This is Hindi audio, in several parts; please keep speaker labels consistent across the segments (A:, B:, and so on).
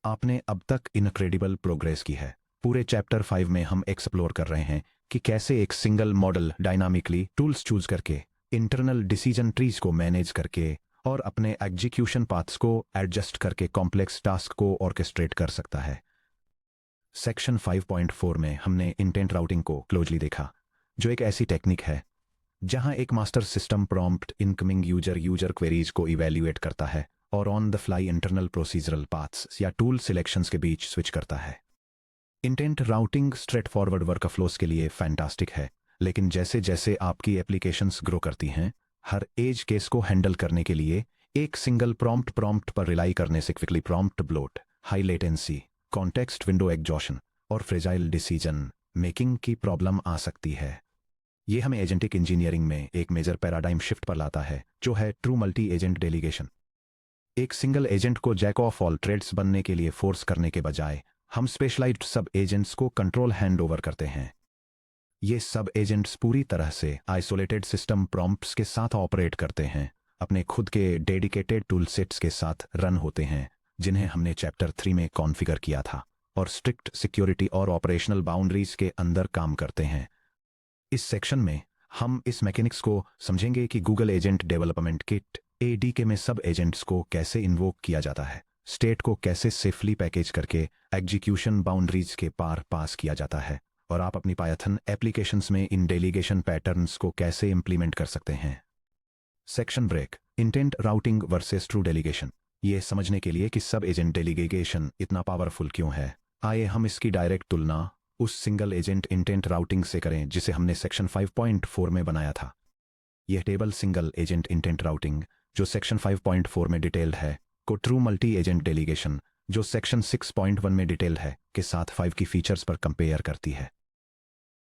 A: आपने अब तक इनक्रेडिबल प्रोग्रेस की है। पूरे चैप्टर 5 में हम एक्सप्लोर कर रहे हैं कि कैसे एक single model dynamically tools choose करके, इंटरनल डिसीजन ट्रीज को मैनेज करके और अपने एग्जीक्यूशन पाथ्स को एडजस्ट करके कॉम्प्लेक्स टास्क को ऑर्केस्ट्रेट कर सकता है। सेक्शन 5.4 में हमने इंटेंट राउटिंग को क्लोजली देखा, जो एक ऐसी टेक्निक है जहां एक master system prompt incoming user queries को इवैल्यूएट करता है और on the fly internal procedural paths या टूल सिलेक्शंस के बीच स्विच करता है। इंटेंट राउटिंग स्ट्रेट फॉरवर्ड वर्कफ्लोस के लिए फैंटास्टिक है, लेकिन जैसे जैसे आपकी एप्लीकेशंस ग्रो करती हैं, हर एज केस को हैंडल करने के लिए एक सिंगल प्रॉम्प्ट पर रिलाई करने से quickly prompt bloat, high latency, context window exhaustion और फ्रेजाइल डिसीजन मेकिंग की प्रॉब्लम आ सकती है। ये हमें एजेंटिक इंजीनियरिंग में एक मेजर पैराडाइम शिफ्ट पर लाता है, जो है ट्रू मल्टी एजेंट डेलीगेशन। एक सिंगल एजेंट को जैक ऑफ ऑल ट्रेड्स बनने के लिए फोर्स करने के बजाय हम स्पेशलाइज्ड सब एजेंट्स को कंट्रोल हैंड ओवर करते हैं। ये सब एजेंट्स पूरी तरह से आइसोलेटेड सिस्टम प्रॉम्प्ट्स के साथ ऑपरेट करते हैं, अपने खुद के डेडिकेटेड टूल सेट्स के साथ रन होते हैं, जिन्हें हमने चैप्टर 3 में कॉन्फ़िगर किया था, और स्ट्रिक्ट सिक्योरिटी और ऑपरेशनल बाउंड्रीज के अंदर काम करते हैं। इस सेक्शन में हम इस मैकेनिक्स को समझेंगे कि गूगल एजेंट डेवलपमेंट किट एडीके में सब एजेंट्स को कैसे इन्वोक किया जाता है, स्टेट को कैसे सेफली पैकेज करके एग्जीक्यूशन बाउंड्रीज के पार पास किया जाता है, और आप अपनी पायथन एप्लीकेशंस में इन डेलीगेशन पैटर्न्स को कैसे इंप्लीमेंट कर सकते हैं। Section break, intent routing versus true delegation. ये समझने के लिए कि सब एजेंट डेलीगेशन इतना पावरफुल क्यों है, आइए हम इसकी डायरेक्ट तुलना उस सिंगल एजेंट इंटेंट राउटिंग से करें जिसे हमने सेक्शन 5.4 में बनाया था। यह table single agent intent routing, जो सेक्शन 5.4 में डिटेल्ड है, को ट्रू मल्टी एजेंट डेलीगेशन, जो सेक्शन 6.1 में डिटेल्ड है, के साथ 5 की फीचर्स पर कंपेयर करती है।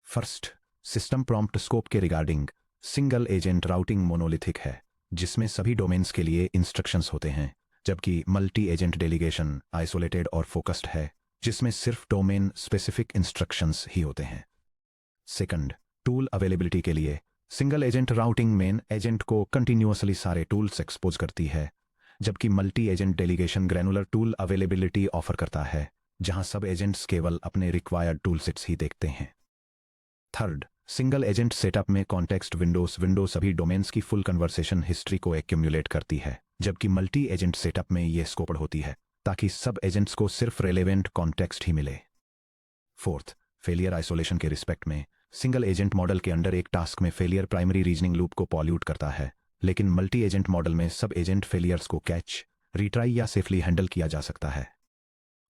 A: फर्स्ट, सिस्टम प्रॉम्प्ट स्कोप के regarding single agent routing monolithic है, जिसमें सभी डोमेन्स के लिए इंस्ट्रक्शंस होते हैं, जबकि मल्टी एजेंट डेलीगेशन आइसोलेटेड और फोकस्ड है, जिसमें सिर्फ डोमेन स्पेसिफिक इंस्ट्रक्शंस ही होते हैं। सेकंड, टूल अवेलेबिलिटी के लिए single agent routing main agent को कंटिन्यूअसली सारे टूल्स एक्सपोज करती है, जबकि multi agent delegation granular tool availability offer करता है, जहां सब एजेंट्स केवल अपने रिक्वायर्ड टूल सेट्स ही देखते हैं। थर्ड, सिंगल एजेंट सेटअप में कॉन्टेक्स्ट विंडो सभी डोमेन्स की फुल कन्वर्सेशन हिस्ट्री को एक्यूमुलेट करती है, जबकि मल्टी एजेंट सेटअप में यह स्कोप्ड होती है ताकि सब एजेंट्स को सिर्फ रेलेवेंट कॉन्टेक्स्ट ही मिले। फोर्थ, फेलियर आइसोलेशन के रिस्पेक्ट में सिंगल एजेंट मॉडल के अंडर एक टास्क में फेलियर प्राइमरी रीजनिंग लूप को पॉल्यूट करता है, लेकिन मल्टी एजेंट मॉडल में सब एजेंट फेलियर्स को कैच, रिट्राई या सेफली हैंडल किया जा सकता है।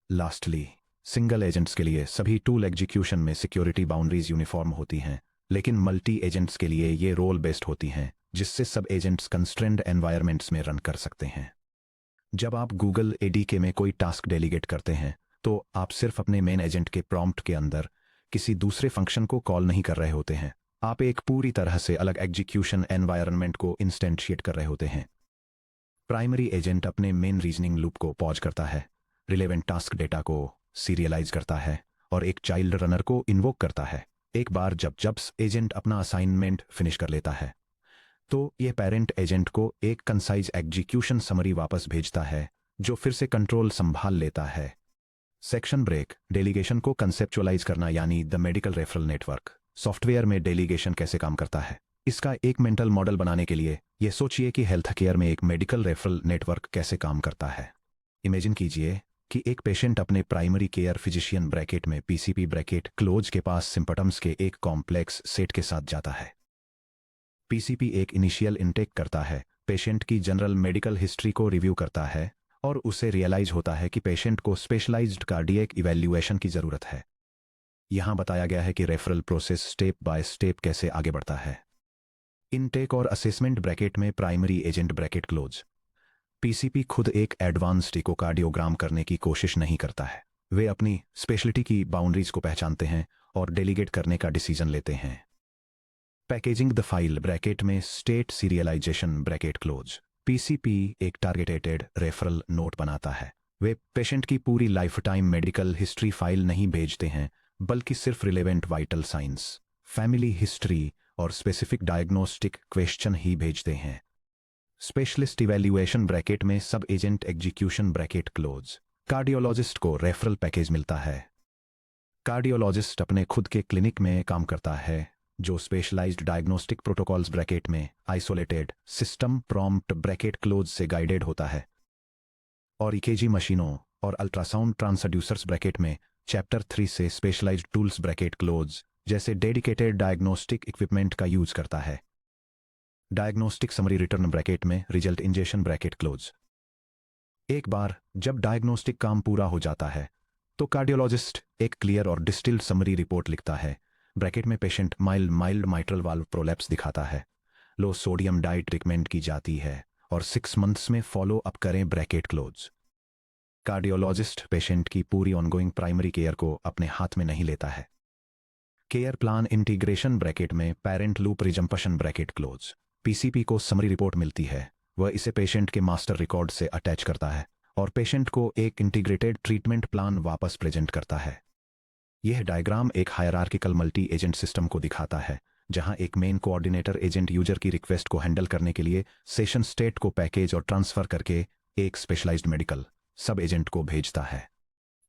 A: लास्टली, सिंगल एजेंट्स के लिए सभी टूल एग्जीक्यूशन में सिक्योरिटी बाउंड्रीज यूनिफॉर्म होती हैं, लेकिन मल्टी एजेंट्स के लिए ये रोल बेस्ड होती हैं, जिससे सब एजेंट्स कंस्ट्रेंड एनवायरनमेंट्स में रन कर सकते हैं। जब आप गूगल एडीके में कोई टास्क डेलीगेट करते हैं, तो आप सिर्फ अपने मेन एजेंट के प्रॉम्प्ट के अंदर किसी दूसरे फंक्शन को कॉल नहीं कर रहे होते हैं, आप एक पूरी तरह से अलग एग्जीक्यूशन एनवायरनमेंट को इंस्टेंशिएट कर रहे होते हैं। प्राइमरी एजेंट अपने मेन रीजनिंग लूप को पॉज करता है, रिलेवेंट टास्क डेटा को सीरियलाइज करता है और एक चाइल्ड रनर को इन्वोक करता है। एक बार जब एजेंट अपना असाइनमेंट फिनिश कर लेता है, तो यह पेरेंट एजेंट को एक कंसाइज एग्जीक्यूशन समरी वापस भेजता है, जो फिर से कंट्रोल संभाल लेता है। सेक्शन ब्रेक, डेलीगेशन को कंसेप्चुअलाइज करना यानी the medical referral network. Software में डेलीगेशन कैसे काम करता है, इसका एक मेंटल मॉडल बनाने के लिए यह सोचिए कि हेल्थ केयर में एक मेडिकल रेफरल नेटवर्क कैसे काम करता है। इमेजिन कीजिए कि एक पेशेंट अपने प्राइमरी केयर फिजिशियन ब्रैकेट में पीसीपी ब्रैकेट क्लोज के पास सिम्पटम्स के एक कॉम्प्लेक्स सेट के साथ जाता है। पीसीपी एक इनिशियल इनटेक करता है, पेशेंट की जनरल मेडिकल हिस्ट्री को रिव्यू करता है और उसे रियलाइज होता है कि पेशेंट को स्पेशलाइज्ड कार्डियक इवैल्यूएशन की जरूरत है। यहां बताया गया है कि referral process step by step कैसे आगे बढ़ता है। इनटेक और असेसमेंट ब्रैकेट में primary agent bracket close. PCP खुद एक एडवांस्ड इकोकार्डियोग्राम करने की कोशिश नहीं करता है, वे अपनी स्पेशलिटी की बाउंड्रीज को पहचानते हैं और डेलीगेट करने का डिसीजन लेते हैं। पैकेजिंग द फाइल ब्रैकेट में state serialisation bracket close. PCP एक टारगेटेड रेफरल नोट बनाता है, वे पेशेंट की पूरी life time medical history file नहीं भेजते हैं, बल्कि सिर्फ relevant vital science, family history और स्पेसिफिक डायग्नोस्टिक क्वेश्चन ही भेजते हैं। स्पेशलिस्ट इवैल्यूएशन ब्रैकेट में सब agent execution bracket close. Cardiologist को रेफरल पैकेज मिलता है। कार्डियोलॉजिस्ट अपने खुद के क्लिनिक में काम करता है जो स्पेशलाइज्ड डायग्नोस्टिक प्रोटोकॉल्स ब्रैकेट में isolated system prompt bracket close से गाइडेड होता है और ईकेजी मशीनों और अल्ट्रासाउंड ट्रांसड्यूसर्स ब्रैकेट में चैप्टर 3 से स्पेशलाइज्ड टूल्स ब्रैकेट क्लोज जैसे डेडिकेटेड डायग्नोस्टिक इक्विपमेंट का यूज करता है। डायग्नोस्टिक समरी रिटर्न ब्रैकेट में रिजल्ट इंजेक्शन ब्रैकेट क्लोज। एक बार जब डायग्नोस्टिक काम पूरा हो जाता है तो कार्डियोलॉजिस्ट एक क्लियर और डिस्टिल्ड समरी रिपोर्ट लिखता है ब्रैकेट में patient mild mitral valve prolapse दिखाता है, लो सोडियम डाइट रिकमेंड की जाती है और 6 मंथ्स में फॉलो अप करें ब्रैकेट क्लोज। कार्डियोलॉजिस्ट पेशेंट की पूरी ऑनगोइंग प्राइमरी केयर को अपने हाथ में नहीं लेता है। केयर प्लान इंटीग्रेशन ब्रैकेट में parent loop resumption bracket close. PCP को समरी रिपोर्ट मिलती है, वह इसे पेशेंट के मास्टर रिकॉर्ड से अटैच करता है और पेशेंट को एक इंटीग्रेटेड ट्रीटमेंट प्लान वापस प्रेजेंट करता है। यह डायग्राम एक हायरार्किकल मल्टी एजेंट सिस्टम को दिखाता है जहां एक मेन कोऑर्डिनेटर एजेंट यूजर की रिक्वेस्ट को हैंडल करने के लिए सेशन स्टेट को पैकेज और ट्रांसफर करके एक स्पेशलाइज्ड मेडिकल सब एजेंट को भेजता है।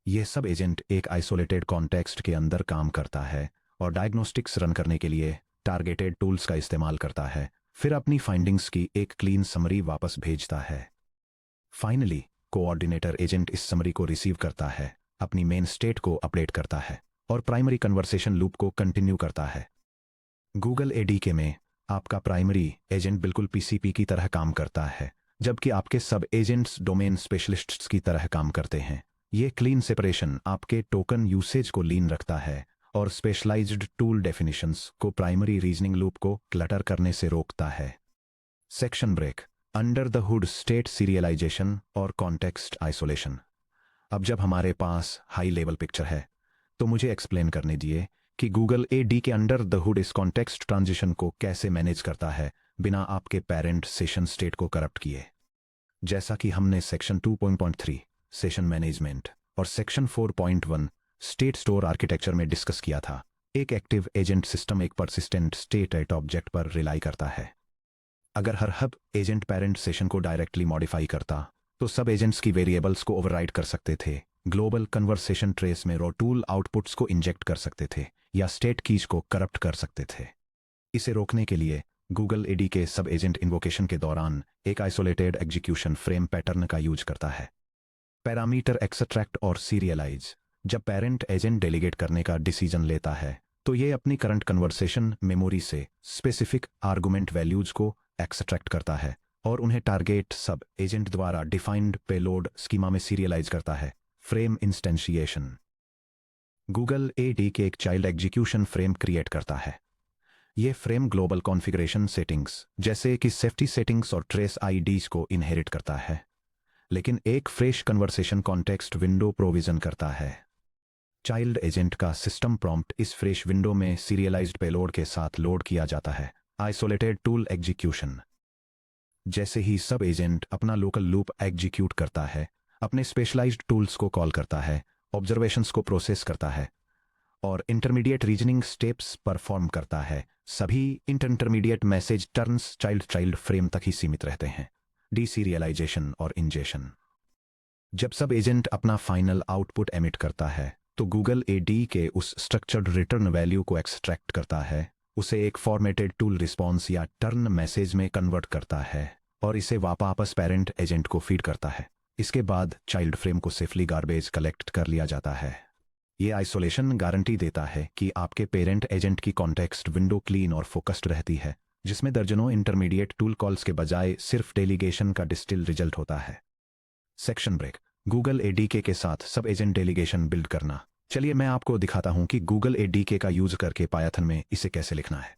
A: यह सब एजेंट एक आइसोलेटेड कॉन्टेक्स्ट के अंदर काम करता है और डायग्नोस्टिक्स रन करने के लिए टारगेटेड टूल्स का इस्तेमाल करता है, फिर अपनी फाइंडिंग्स की एक क्लीन समरी वापस भेजता है। फाइनली कोऑर्डिनेटर एजेंट इस समरी को रिसीव करता है, अपनी मेन स्टेट को अपडेट करता है और प्राइमरी कन्वर्सेशन लूप को कंटिन्यू करता है। गूगल एडीके में आपका प्राइमरी एजेंट बिल्कुल पीसीपी की तरह काम करता है जबकि आपके सब एजेंट्स डोमेन स्पेशलिस्ट्स की तरह काम करते हैं। ये क्लीन सेपरेशन आपके टोकन यूसेज को लीन रखता है और स्पेशलाइज्ड टूल डेफिनेशंस को प्राइमरी रीजनिंग लूप को क्लटर करने से रोकता है। Section break, under the hood state serialisation और कॉन्टेक्स्ट आइसोलेशन। अब जब हमारे पास हाई लेवल पिक्चर है तो मुझे एक्सप्लेन करने दिए कि गूगल एडी के अंडर द हुड इस कॉन्टेक्स्ट ट्रांजिशन को कैसे मैनेज करता है बिना आपके पेरेंट सेशन स्टेट को करप्ट किए। जैसा कि हमने सेक्शन 2.3 सेशन मैनेजमेंट और सेक्शन 4.1 स्टेट स्टोर आर्किटेक्चर में डिस्कस किया था, एक एक्टिव एजेंट सिस्टम एक परसिस्टेंट स्टेट एट ऑब्जेक्ट पर रिलाई करता है। अगर हर हब एजेंट पेरेंट सेशन को डायरेक्टली मॉडिफाई करता तो सब एजेंट्स की वेरिएबल्स को ओवरराइड कर सकते थे, ग्लोबल कन्वर्सेशन ट्रेस में रॉ टूल आउटपुट्स को इंजेक्ट कर सकते थे या स्टेट कीज को करप्ट कर सकते थे। इसे रोकने के लिए गूगल एडी के सब एजेंट इन्वोकेशन के दौरान एक आइसोलेटेड एग्जीक्यूशन फ्रेम पैटर्न का यूज करता है। पैरामीटर एक्सट्रैक्ट और सीरियलाइज। जब पेरेंट एजेंट डेलीगेट करने का डिसीजन लेता है तो ये अपनी करंट कन्वर्सेशन मेमोरी से स्पेसिफिक आर्गुमेंट वैल्यूज को एक्सट्रैक्ट करता है और उन्हें टारगेट सब एजेंट द्वारा डिफाइंड पेलोड स्कीमा में सीरियलाइज करता है। फ्रेम इंस्टेंशिएशन। गूगल एडी के एक चाइल्ड एग्जीक्यूशन फ्रेम क्रिएट करता है। यह फ्रेम ग्लोबल कॉन्फ़िगरेशन सेटिंग्स जैसे कि सेफ्टी सेटिंग्स और ट्रेस आईडीज को इनहेरिट करता है, लेकिन एक fresh conversation context window provision करता है। चाइल्ड एजेंट का सिस्टम प्रॉम्प्ट इस फ्रेश विंडो में सीरियलाइज्ड पेलोड के साथ लोड किया जाता है। Isolated tool execution. जैसे ही सब एजेंट अपना लोकल लूप एग्जीक्यूट करता है, अपने स्पेशलाइज्ड टूल्स को कॉल करता है, ऑब्जर्वेशंस को प्रोसेस करता है और इंटरमीडिएट रीजनिंग स्टेप्स परफॉर्म करता है, सभी intermediate message turns child frame तक ही सीमित रहते हैं। डीसीरियलाइजेशन और इंजेशन। जब सब एजेंट अपना फाइनल आउटपुट एमिट करता है तो गूगल एडी के उस स्ट्रक्चर्ड रिटर्न वैल्यू को एक्सट्रैक्ट करता है, उसे एक फॉर्मेटेड टूल रिस्पॉन्स या टर्न मैसेज में कन्वर्ट करता है और इसे वापस पेरेंट एजेंट को फीड करता है। इसके बाद चाइल्ड फ्रेम को सेफली गार्बेज कलेक्ट कर लिया जाता है। यह आइसोलेशन गारंटी देता है कि आपके पेरेंट एजेंट की कॉन्टेक्स्ट विंडो क्लीन और फोकस्ड रहती है, जिसमें दर्जनों इंटरमीडिएट टूल कॉल्स के बजाय सिर्फ डेलीगेशन का डिस्टिल रिजल्ट होता है। Section break. गूगल एडीके के साथ सब एजेंट डेलीगेशन बिल्ड करना। चलिए मैं आपको दिखाता हूं कि गूगल एडीके का यूज करके पायथन में इसे कैसे लिखना है।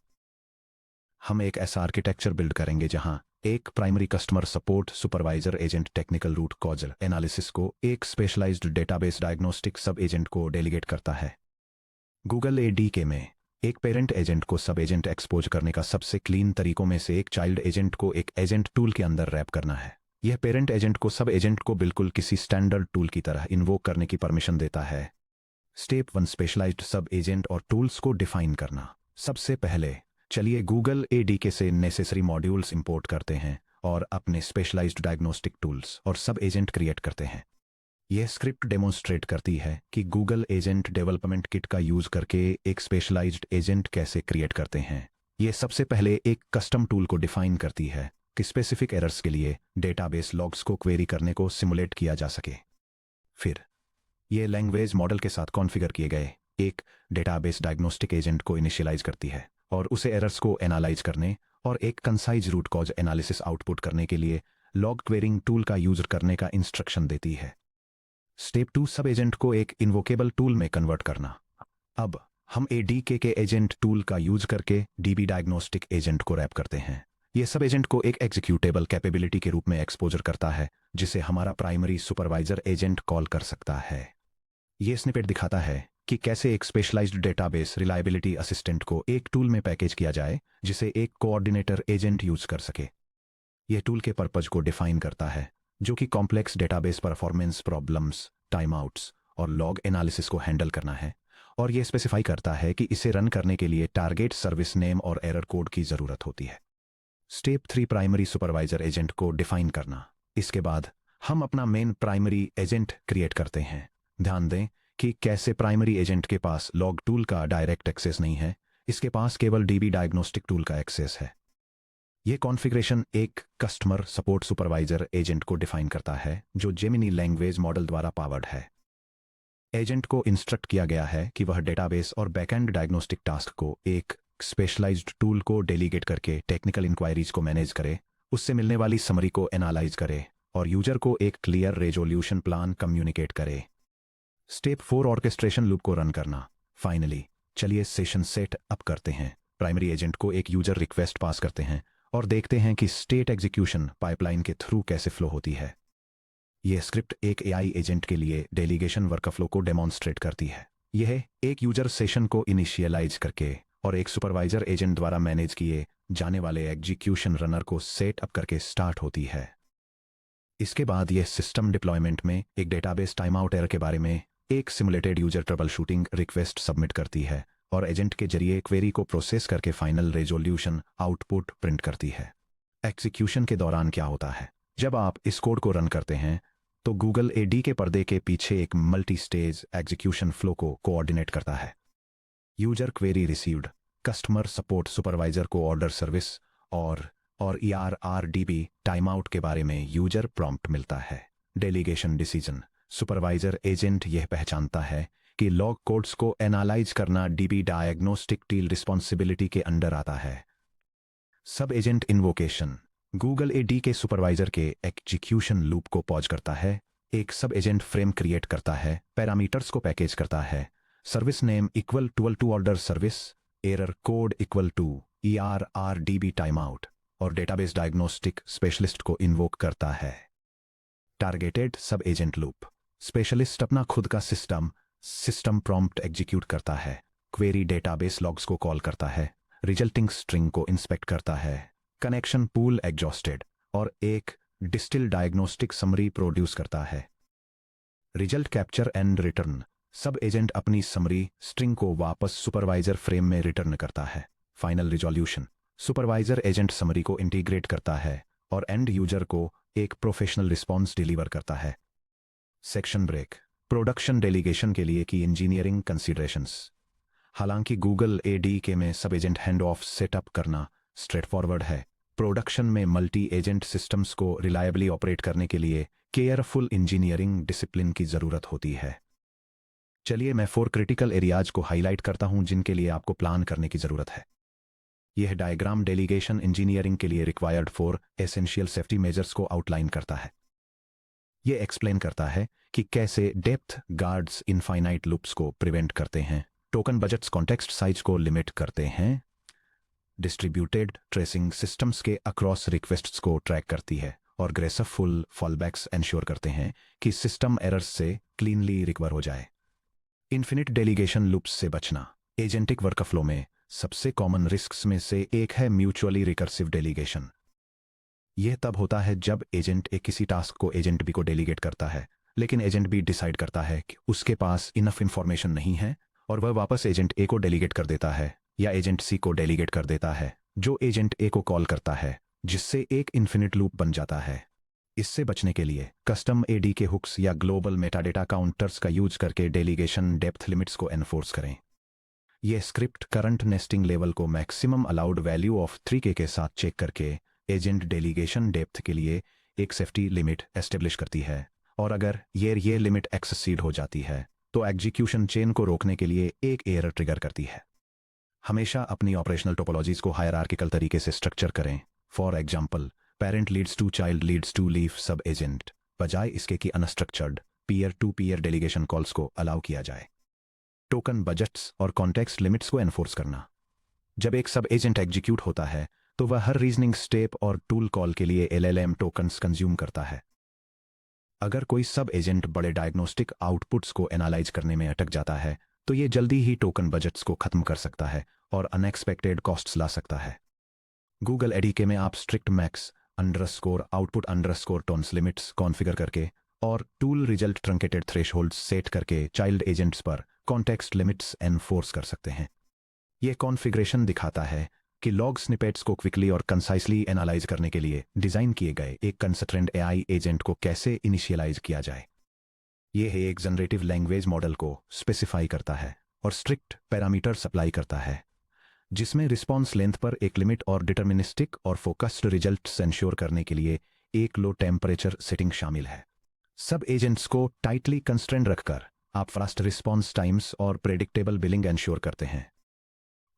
A: हम एक ऐसा आर्किटेक्चर बिल्ड करेंगे जहां एक primary customer support supervisor agent technical root causal analysis को एक specialised database diagnostic sub agent को डेलीगेट करता है। गूगल एडीके में एक पेरेंट एजेंट को सब एजेंट एक्सपोज करने का सबसे क्लीन तरीकों में से एक चाइल्ड एजेंट को एक एजेंट टूल के अंदर रैप करना है। यह पेरेंट एजेंट को सब एजेंट को बिल्कुल किसी स्टैंडर्ड टूल की तरह इन्वोक करने की परमिशन देता है। स्टेप 1 स्पेशलाइज्ड सब एजेंट और टूल्स को डिफाइन करना। सबसे पहले चलिए गूगल एडीके से नेसेसरी मॉड्यूल्स इंपोर्ट करते हैं और अपने स्पेशलाइज्ड डायग्नोस्टिक टूल्स और सब एजेंट क्रिएट करते हैं। यह स्क्रिप्ट डेमोन्स्ट्रेट करती है कि गूगल एजेंट डेवलपमेंट किट का यूज करके एक स्पेशलाइज्ड एजेंट कैसे क्रिएट करते हैं। यह सबसे पहले एक कस्टम टूल को डिफाइन करती है कि स्पेसिफिक एरर्स के लिए डेटाबेस लॉग्स को क्वेरी करने को सिमुलेट किया जा सके। फिर यह लैंग्वेज मॉडल के साथ कॉन्फ़िगर किए गए एक डेटाबेस डायग्नोस्टिक एजेंट को इनिशियलाइज करती है और उसे एरर्स को एनालाइज करने और एक concise root cause analysis output करने के लिए लॉग क्वेरिंग टूल का यूज करने का इंस्ट्रक्शन देती है। स्टेप 2 सब एजेंट को एक इन्वोकेबल टूल में कन्वर्ट करना। अब हम एडीके के एजेंट टूल का यूज करके डीबी डायग्नोस्टिक एजेंट को रैप करते हैं। यह सब एजेंट को एक एग्जीक्यूटेबल कैपेबिलिटी के रूप में एक्सपोजर करता है जिसे हमारा प्राइमरी सुपरवाइजर एजेंट कॉल कर सकता है। यह स्निपेट दिखाता है कि कैसे एक स्पेशलाइज्ड डेटाबेस रिलायबिलिटी असिस्टेंट को एक टूल में पैकेज किया जाए जिसे एक कोऑर्डिनेटर एजेंट यूज कर सके। यह टूल के पर्पज को डिफाइन करता है जो कि कॉम्प्लेक्स डेटाबेस परफॉर्मेंस प्रॉब्लम्स, टाइमआउट्स और लॉग एनालिसिस को हैंडल करना है, और यह स्पेसिफाई करता है कि इसे रन करने के लिए टारगेट सर्विस नेम और एरर कोड की जरूरत होती है। स्टेप 3 प्राइमरी सुपरवाइजर एजेंट को डिफाइन करना। इसके बाद हम अपना मेन प्राइमरी एजेंट क्रिएट करते हैं। ध्यान दें कि कैसे प्राइमरी एजेंट के पास लॉग टूल का डायरेक्ट एक्सेस नहीं है, इसके पास केवल डीबी डायग्नोस्टिक टूल का एक्सेस है। यह कॉन्फ़िगरेशन एक कस्टमर सपोर्ट सुपरवाइजर एजेंट को डिफाइन करता है जो जेमिनी लैंग्वेज मॉडल द्वारा पावर्ड है। एजेंट को इंस्ट्रक्ट किया गया है कि वह डेटाबेस और बैकएंड डायग्नोस्टिक टास्क को एक स्पेशलाइज्ड टूल को डेलीगेट करके टेक्निकल इंक्वायरीज को मैनेज करे, उससे मिलने वाली समरी को एनालाइज करे और यूजर को एक क्लियर रेजोल्यूशन प्लान कम्युनिकेट करे। स्टेप 4 ऑर्केस्ट्रेशन लूप को रन करना। फाइनली चलिए सेशन सेट अप करते हैं। प्राइमरी एजेंट को एक यूजर रिक्वेस्ट पास करते हैं और देखते हैं कि स्टेट एग्जीक्यूशन पाइपलाइन के थ्रू कैसे फ्लो होती है। यह स्क्रिप्ट एक एआई एजेंट के लिए डेलीगेशन वर्कफ्लो को डेमोन्स्ट्रेट करती है। यह एक यूजर सेशन को इनिशियलाइज करके और एक सुपरवाइजर एजेंट द्वारा मैनेज किए जाने वाले एग्जीक्यूशन रनर को सेट अप करके स्टार्ट होती है। इसके बाद यह सिस्टम डिप्लॉयमेंट में एक डेटाबेस टाइम आउट एरर के बारे में एक simulated user trouble shooting request submit करती है और एजेंट के जरिए क्वेरी को प्रोसेस करके फाइनल रेजोल्यूशन आउटपुट प्रिंट करती है। एग्जीक्यूशन के दौरान क्या होता है? जब आप इस कोड को रन करते हैं तो गूगल एडी के पर्दे के पीछे एक मल्टी स्टेज एग्जीक्यूशन फ्लो को कोऑर्डिनेट करता है। User query received, customer support supervisor को ऑर्डर सर्विस और ERRDB टाइम आउट के बारे में यूजर प्रॉम्प्ट मिलता है। डेलीगेशन डिसीजन सुपरवाइजर एजेंट यह पहचानता है कि लॉग कोड्स को एनालाइज करना डीबी डायग्नोस्टिक टील रिस्पॉन्सिबिलिटी के अंडर आता है। सब एजेंट इन्वोकेशन गूगल एडी के सुपरवाइजर के एग्जीक्यूशन लूप को पॉज करता है, एक सब एजेंट फ्रेम क्रिएट करता है, पैरामीटर्स को पैकेज करता है, service name equal to order service, error code equal to ERRDB time out और डेटाबेस डायग्नोस्टिक स्पेशलिस्ट को इन्वोक करता है। टारगेटेड सब एजेंट लूप स्पेशलिस्ट अपना खुद का सिस्टम प्रॉम्प्ट एग्जीक्यूट करता है, क्वेरी डेटाबेस लॉग्स को कॉल करता है, रिजल्टिंग स्ट्रिंग को इंस्पेक्ट करता है, कनेक्शन पूल एग्जॉस्टेड और एक डिस्टिल डायग्नोस्टिक समरी प्रोड्यूस करता है। रिजल्ट कैप्चर एंड रिटर्न सब एजेंट अपनी समरी स्ट्रिंग को वापस सुपरवाइजर फ्रेम में रिटर्न करता है। Final resolution supervisor agent summary को इंटीग्रेट करता है और एंड यूजर को एक प्रोफेशनल रिस्पॉन्स डिलीवर करता है। सेक्शन ब्रेक प्रोडक्शन डेलीगेशन के लिए की इंजीनियरिंग कंसीडरेशंस। हालांकि गूगल एडीके में सब एजेंट हैंड ऑफ सेटअप करना स्ट्रेट फॉरवर्ड है, प्रोडक्शन में मल्टी एजेंट सिस्टम्स को रिलायबली ऑपरेट करने के लिए केयरफुल इंजीनियरिंग डिसिप्लिन की जरूरत होती है। चलिए मैं 4 क्रिटिकल एरियाज को हाईलाइट करता हूं जिनके लिए आपको प्लान करने की जरूरत है। यह डायग्राम डेलीगेशन इंजीनियरिंग के लिए रिक्वायर्ड 4 एसेंशियल सेफ्टी मेजर्स को आउटलाइन करता है। यह एक्सप्लेन करता है कि कैसे डेप्थ गार्ड्स इनफाइनाइट लूप्स को प्रिवेंट करते हैं, टोकन बजट्स कॉन्टेक्स्ट साइज को लिमिट करते हैं, डिस्ट्रीब्यूटेड ट्रेसिंग सिस्टम्स के अक्रॉस रिक्वेस्ट्स को ट्रैक करती है और ग्रेसफुल फॉलबैक्स एंश्योर करते हैं कि सिस्टम एरर्स से क्लीनली रिकवर हो जाए। इन्फिनिट डेलीगेशन लूप्स से बचना एजेंटिक वर्कफ्लो में सबसे कॉमन रिस्क्स में से एक है म्यूचुअली रिकर्सिव डेलीगेशन। यह तब होता है जब एजेंट एक किसी टास्क को एजेंट बी को डेलीगेट करता है, लेकिन एजेंट बी डिसाइड करता है कि उसके पास इनफ इंफॉर्मेशन नहीं है और वह वापस एजेंट ए को डेलीगेट कर देता है या एजेंट सी को डेलीगेट कर देता है जो एजेंट ए को कॉल करता है, जिससे एक इन्फिनिट लूप बन जाता है। इससे बचने के लिए कस्टम एडी के हुक्स या ग्लोबल मेटाडेटा काउंटर्स का यूज करके डेलीगेशन डेप्थ लिमिट्स को एनफोर्स करें। यह स्क्रिप्ट करंट नेस्टिंग लेवल को maximum allowed value of 3k के साथ चेक करके एजेंट डेलीगेशन डेप्थ के लिए एक सेफ्टी लिमिट एस्टेब्लिश करती है, और अगर ये लिमिट एक्सीड हो जाती है तो एग्जीक्यूशन चेन को रोकने के लिए एक एरर ट्रिगर करती है। हमेशा अपनी ऑपरेशनल टोपोलॉजीज को हायरार्किकल तरीके से स्ट्रक्चर करें। For example, parent leads to child leads to leaf sub agent, बजाय इसके कि unstructured peer to peer delegation calls को अलाउ किया जाए। टोकन बजट्स और कॉन्टेक्स्ट लिमिट्स को एनफोर्स करना। जब एक सब एजेंट एग्जीक्यूट होता है तो वह हर रीजनिंग स्टेप और टूल कॉल के लिए LLM टोकन्स कंज्यूम करता है। अगर कोई सब एजेंट बड़े डायग्नोस्टिक आउटपुट्स को एनालाइज करने में अटक जाता है तो ये जल्दी ही टोकन बजट्स को खत्म कर सकता है और अनएक्सपेक्टेड कॉस्ट्स ला सकता है। गूगल एडीके में आप strict max underscore output underscore tokens limits configure करके और tool result truncated thresholds set करके चाइल्ड एजेंट्स पर कॉन्टेक्स्ट लिमिट्स एनफोर्स कर सकते हैं। यह कॉन्फ़िगरेशन दिखाता है कि लॉग स्निपेट्स को क्विकली और कंसाइसली एनालाइज करने के लिए डिज़ाइन किए गए एक कंस्ट्रेंट AI एजेंट को कैसे इनिशियलाइज किया जाए। यह एक जनरेटिव लैंग्वेज मॉडल को स्पेसिफाई करता है और स्ट्रिक्ट पैरामीटर सप्लाई करता है, जिसमें रिस्पॉन्स लेंथ पर एक लिमिट और डिटर्मिनिस्टिक और फोकस्ड रिजल्ट्स एंश्योर करने के लिए एक लो टेम्परेचर सेटिंग शामिल है। सब एजेंट्स को टाइटली कंस्ट्रेंड रखकर आप फास्ट रिस्पॉन्स टाइम्स और प्रेडिक्टेबल बिलिंग एंश्योर करते हैं।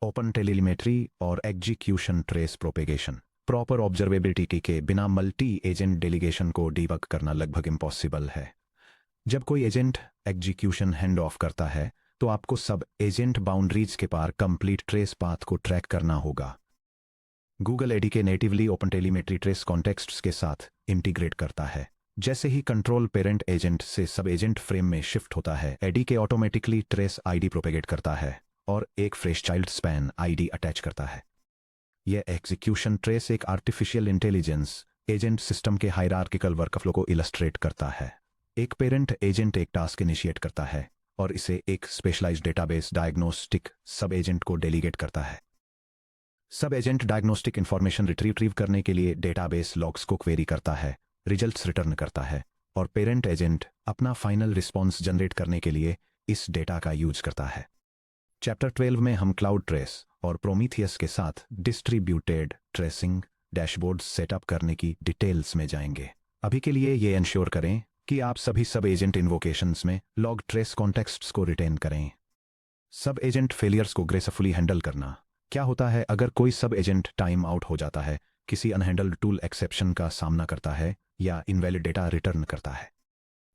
A: ओपन टेलीमेट्री और execution trace propagation. Proper observability के बिना मल्टी एजेंट डेलीगेशन को डीबग करना लगभग इम्पॉसिबल है। जब कोई एजेंट एग्जीक्यूशन हैंड ऑफ करता है तो आपको सब एजेंट बाउंड्रीज के पार कंप्लीट ट्रेस पाथ को ट्रैक करना होगा। Google ADK natively open telemetry trace contexts के साथ इंटीग्रेट करता है। जैसे ही कंट्रोल पेरेंट एजेंट से सब एजेंट फ्रेम में शिफ्ट होता है, एडीके ऑटोमेटिकली ट्रेस आईडी प्रोपेगेट करता है और एक fresh child span ID attach करता है। यह एग्जीक्यूशन ट्रेस एक आर्टिफिशियल इंटेलिजेंस एजेंट सिस्टम के हायरार्किकल वर्कफ्लो को इलस्ट्रेट करता है। एक पेरेंट एजेंट एक टास्क इनिशिएट करता है और इसे एक specialised database diagnostic sub agent को डेलीगेट करता है। सब एजेंट डायग्नोस्टिक इंफॉर्मेशन रिट्रीव करने के लिए डेटाबेस लॉग्स को क्वेरी करता है, रिजल्ट्स रिटर्न करता है और पेरेंट एजेंट अपना फाइनल रिस्पॉन्स जनरेट करने के लिए इस डेटा का यूज करता है। चैप्टर 12 में हम क्लाउड ट्रेस और प्रोमीथियस के साथ डिस्ट्रीब्यूटेड ट्रेसिंग डैशबोर्ड सेटअप करने की डिटेल्स में जाएंगे। अभी के लिए ये इंश्योर करें कि आप सभी सब एजेंट इन्वोकेशंस में लॉग ट्रेस कॉन्टेक्स्ट्स को रिटेन करें। सब एजेंट फेलियर्स को ग्रेसफुली हैंडल करना। क्या होता है अगर कोई सब एजेंट टाइम आउट हो जाता है, किसी अनहैंडल्ड टूल एक्सेप्शन का सामना करता है या इनवैलिड डेटा रिटर्न करता है।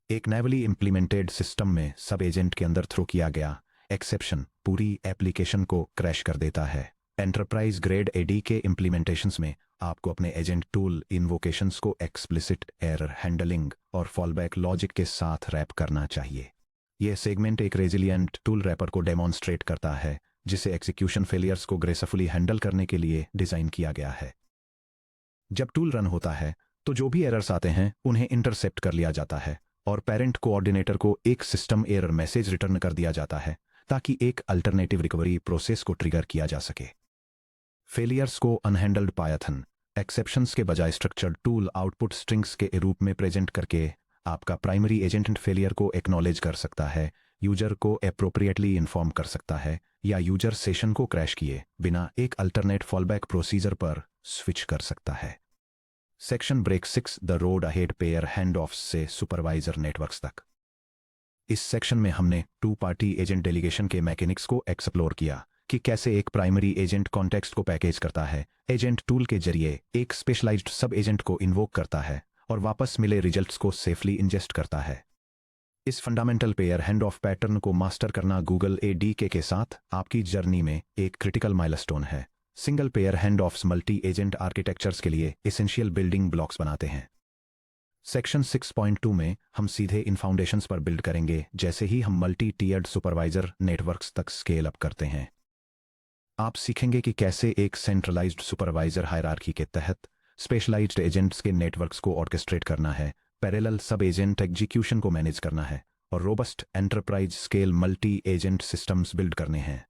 A: एक नैवली इंप्लीमेंटेड सिस्टम में सब एजेंट के अंदर थ्रो किया गया एक्सेप्शन पूरी एप्लीकेशन को क्रैश कर देता है। एंटरप्राइज ग्रेड एडी के इम्प्लीमेंटेशंस में आपको अपने एजेंट टूल इन्वोकेशंस को एक्सप्लिसिट एरर हैंडलिंग और फॉलबैक लॉजिक के साथ रैप करना चाहिए। यह सेगमेंट एक रेजिलिएंट टूल रैपर को डेमोन्स्ट्रेट करता है जिसे एग्जीक्यूशन फेलियर्स को ग्रेसफुली हैंडल करने के लिए डिजाइन किया गया है। जब टूल रन होता है तो जो भी एरर्स आते हैं उन्हें इंटरसेप्ट कर लिया जाता है और पेरेंट कोऑर्डिनेटर को एक सिस्टम एरर मैसेज रिटर्न कर दिया जाता है ताकि एक अल्टरनेटिव रिकवरी प्रोसेस को ट्रिगर किया जा सके। फेलियर्स को अनहैंडल्ड पायथन एक्सेप्शंस के बजाय स्ट्रक्चर्ड टूल आउटपुट स्ट्रिंग्स के रूप में प्रेजेंट करके आपका प्राइमरी एजेंट फेलियर को एक्नॉलेज कर सकता है, यूजर को एप्रोप्रिएटली इन्फॉर्म कर सकता है या यूजर सेशन को क्रैश किए बिना एक अल्टरनेट फॉलबैक प्रोसीजर पर स्विच कर सकता है। Section break 6 the road ahead peer hand off से सुपरवाइजर नेटवर्क्स तक। इस सेक्शन में हमने टू पार्टी एजेंट डेलीगेशन के मैकेनिक्स को एक्सप्लोर किया कि कैसे एक प्राइमरी एजेंट कॉन्टेक्स्ट को पैकेज करता है, एजेंट टूल के जरिए एक स्पेशलाइज्ड सब एजेंट को इन्वोक करता है और वापस मिले रिजल्ट्स को सेफली इंजेस्ट करता है। इस fundamental pair hand of pattern को मास्टर करना गूगल एडीके के साथ आपकी जर्नी में एक क्रिटिकल माइलस्टोन है। Single pair hand offs multi agent architectures के लिए एसेंशियल बिल्डिंग ब्लॉक्स बनाते हैं। सेक्शन 6.2 में हम सीधे इन फाउंडेशंस पर बिल्ड करेंगे जैसे ही हम मल्टी टीयर्ड सुपरवाइजर नेटवर्क्स तक स्केल अप करते हैं। आप सीखेंगे कि कैसे एक सेंट्रलाइज्ड सुपरवाइजर हायरार्की के तहत स्पेशलाइज्ड एजेंट्स के नेटवर्क्स को ऑर्केस्ट्रेट करना है, पैरेलल सब एजेंट एग्जीक्यूशन को मैनेज करना है और robust enterprise scale multi agent systems build करने हैं।